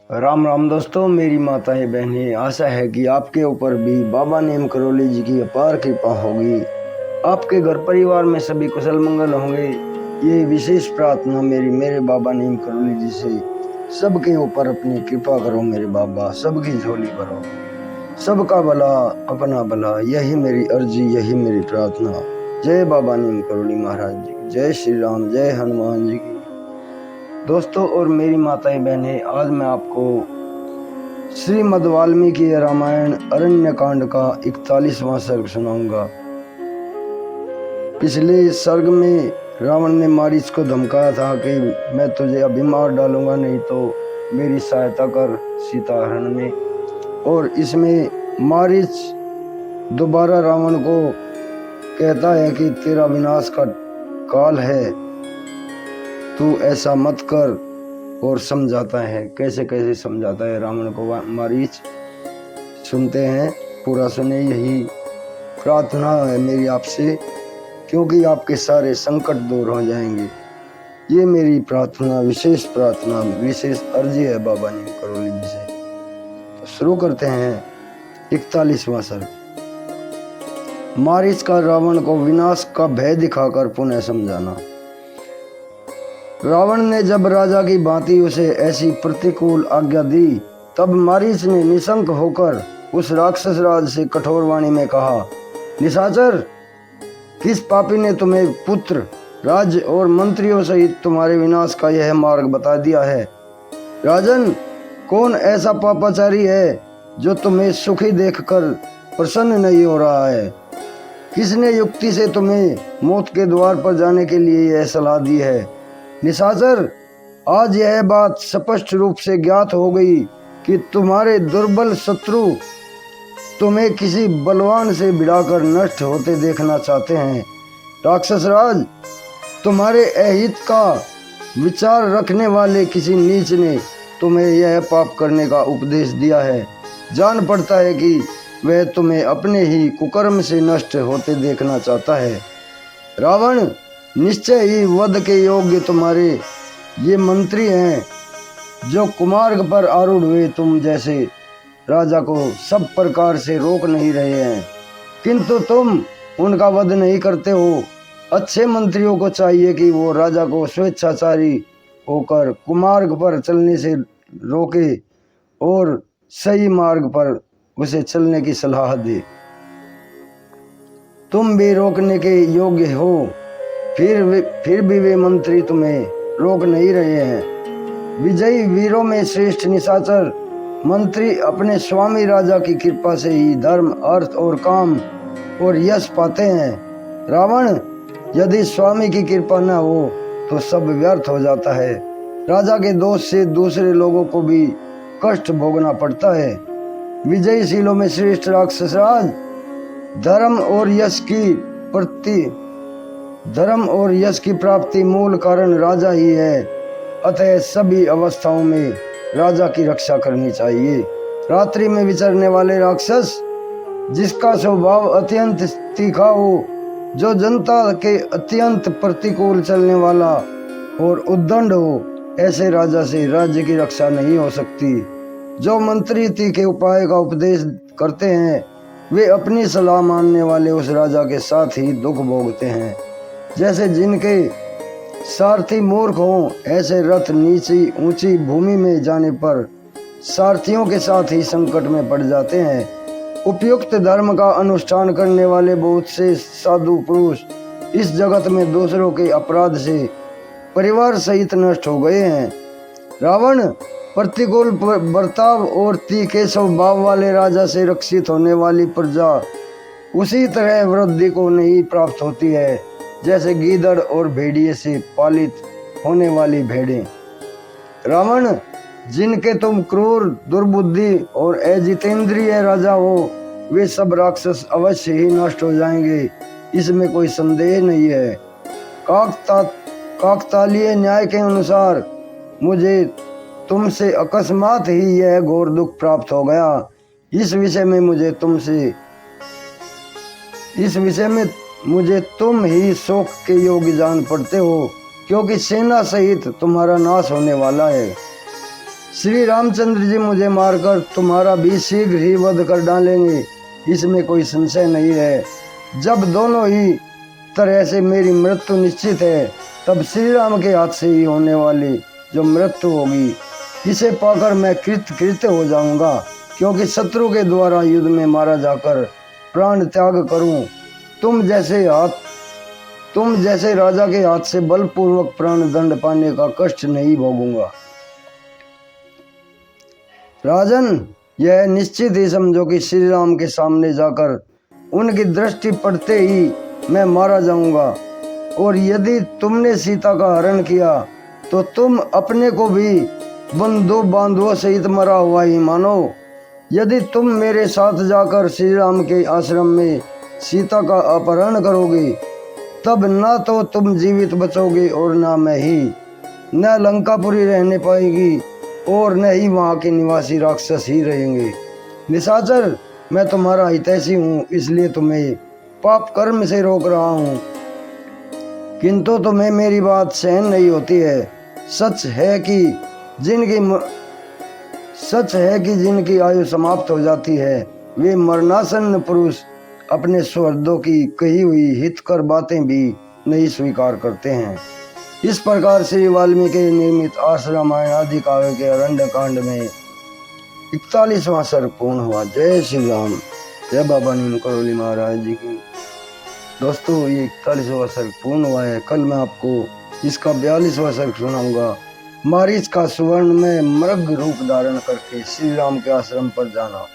राम राम दोस्तों, मेरी माताएं बहनें, आशा है कि आपके ऊपर भी बाबा नीम करोली जी की अपार कृपा होगी। आपके घर परिवार में सभी कुशल मंगल होंगे। ये विशेष प्रार्थना मेरे बाबा नीम करोली जी से। सबके ऊपर अपनी कृपा करो मेरे बाबा, सबकी झोली भरो, सबका भला अपना भला, यही मेरी अर्जी, यही मेरी प्रार्थना। जय बाबा नीम करोली महाराज जी की, जय श्री राम, जय हनुमान जी की। दोस्तों और मेरी माताएं बहनें, आज मैं आपको श्रीमद् वाल्मीकि रामायण अरण्य कांड का 41वां सर्ग सुनाऊंगा। पिछले सर्ग में रावण ने मारीच को धमकाया था कि मैं तुझे अभी मार डालूंगा, नहीं तो मेरी सहायता कर सीता हरण में। और इसमें मारीच दोबारा रावण को कहता है कि तेरा विनाश का काल है, तू ऐसा मत कर, और समझाता है। कैसे कैसे समझाता है रावण को मारीच, सुनते हैं, पूरा सुने। यही प्रार्थना है मेरी आपसे, क्योंकि आपके सारे संकट दूर हो जाएंगे। ये मेरी प्रार्थना, विशेष प्रार्थना, विशेष अर्जी है बाबा नीम करोली जी से। तो शुरू करते हैं 41वां सर्ग। मारीच का रावण को विनाश का भय दिखाकर पुनः समझाना। रावण ने जब राजा की भांति उसे ऐसी प्रतिकूल आज्ञा दी, तब मारीच ने निशंक होकर उस राक्षस राज से कठोर वाणी में कहा, निशाचर, किस पापी ने तुम्हें पुत्र, राज्य और मंत्रियों सहित तुम्हारे विनाश का यह मार्ग बता दिया है? राजन, कौन ऐसा पापाचारी है जो तुम्हें सुखी देखकर प्रसन्न नहीं हो रहा है? किसने युक्ति से तुम्हें मौत के द्वार पर जाने के लिए यह सलाह दी है? निशाचर, आज यह बात स्पष्ट रूप से ज्ञात हो गई कि तुम्हारे दुर्बल शत्रु तुम्हें किसी बलवान से भिड़ाकर नष्ट होते देखना चाहते हैं। राक्षस राज, तुम्हारे अहित का विचार रखने वाले किसी नीच ने तुम्हें यह पाप करने का उपदेश दिया है। जान पड़ता है कि वह तुम्हें अपने ही कुकर्म से नष्ट होते देखना चाहता है। रावण, निश्चय ही वध के योग्य तुम्हारे ये मंत्री हैं, जो कुमार्ग पर आरूढ़ हुए तुम जैसे राजा को सब प्रकार से रोक नहीं रहे हैं, किंतु तुम उनका वध नहीं करते हो। अच्छे मंत्रियों को चाहिए कि वो राजा को स्वेच्छाचारी होकर कुमार्ग पर चलने से रोके और सही मार्ग पर उसे चलने की सलाह दे। तुम भी रोकने के योग्य हो, फिर भी वे मंत्री तुम्हें रोक नहीं रहे हैं। विजयी वीरों में श्रेष्ठ निशाचर, मंत्री अपने स्वामी राजा की कृपा से ही धर्म, अर्थ और काम और यश पाते हैं। रावण, यदि स्वामी की कृपा न हो तो सब व्यर्थ हो जाता है। राजा के दोष से दूसरे लोगों को भी कष्ट भोगना पड़ता है। विजयशीलों में श्रेष्ठ राक्षस राज, धर्म और यश की प्राप्ति मूल कारण राजा ही है। अतः सभी अवस्थाओं में राजा की रक्षा करनी चाहिए। रात्रि में विचरने वाले राक्षस, जिसका स्वभाव अत्यंत तीखा हो, जो जनता के अत्यंत प्रतिकूल चलने वाला और उद्दंड हो, ऐसे राजा से राज्य की रक्षा नहीं हो सकती। जो मंत्री तीखे उपाय का उपदेश करते हैं, वे अपनी सलाह मानने वाले उस राजा के साथ ही दुख भोगते हैं। जैसे जिनके सारथी मूर्ख हों, ऐसे रथ नीची ऊंची भूमि में जाने पर सारथियों के साथ ही संकट में पड़ जाते हैं। उपयुक्त धर्म का अनुष्ठान करने वाले बहुत से साधु पुरुष इस जगत में दूसरों के अपराध से परिवार सहित नष्ट हो गए हैं। रावण, प्रतिकूल बर्ताव और तीखे स्वभाव वाले राजा से रक्षित होने वाली प्रजा उसी तरह वृद्धि को नहीं प्राप्त होती है जैसे गीदड़ और भेड़िए से पालित होने वाली भेड़ें। रावण, जिनके तुम क्रूर, दुर्बुद्धि और अजितेंद्रिय राजा हो, वे सब राक्षस अवश्य ही नष्ट हो जाएंगे, इसमें कोई संदेह नहीं है। काकतालीय न्याय के अनुसार मुझे तुमसे अकस्मात ही यह घोर दुख प्राप्त हो गया। इस विषय में मुझे तुम ही शोक के योग्य जान पड़ते हो, क्योंकि सेना सहित तुम्हारा नाश होने वाला है। श्री रामचंद्र जी मुझे मारकर तुम्हारा भी शीघ्र ही वध कर डालेंगे, इसमें कोई संशय नहीं है। जब दोनों ही तरह से मेरी मृत्यु निश्चित है, तब श्री राम के हाथ से ही होने वाली जो मृत्यु होगी, इसे पाकर मैं कृत्य हो जाऊंगा, क्योंकि शत्रु के द्वारा युद्ध में मारा जाकर प्राण त्याग करूं। तुम जैसे राजा के हाथ से बलपूर्वक प्राण दंड पाने का कष्ट नहीं भोगूंगा। राजन, यह निश्चित ही समझो कि श्री राम के सामने जाकर उनकी दृष्टि पड़ते ही मैं मारा जाऊंगा, और यदि तुमने सीता का हरण किया तो तुम अपने को भी बंधुओं सहित मरा हुआ ही मानो। यदि तुम मेरे साथ जाकर श्री राम के आश्रम में सीता का अपहरण करोगे, तब ना तो तुम जीवित बचोगे और ना मैं ही। न लंकापुरी रहने पाएगी और न ही वहाँ के निवासी राक्षस ही रहेंगे। निशाचर, मैं तुम्हारा हितैषी हूँ, इसलिए तुम्हें पाप कर्म से रोक रहा हूँ, किंतु तुम्हें मेरी बात सहन नहीं होती है। सच है कि जिनकी आयु समाप्त हो जाती है, वे मरणासन्न पुरुष अपने सुहृदों की कही हुई हितकर बातें भी नहीं स्वीकार करते हैं। इस प्रकार श्री वाल्मीकि निर्मित आर्ष रामायण आदि काव्य के अरण्य कांड में 41वां सर्ग पूर्ण हुआ। जय श्री राम, जय बाबा नीम करोली महाराज जी की। दोस्तों, ये 41वां सर्ग पूर्ण हुआ है। कल मैं आपको इसका 42वां सर्ग सुनाऊंगा। मारीच का सुवर्ण में मृग रूप धारण करके श्री राम के आश्रम पर जाना।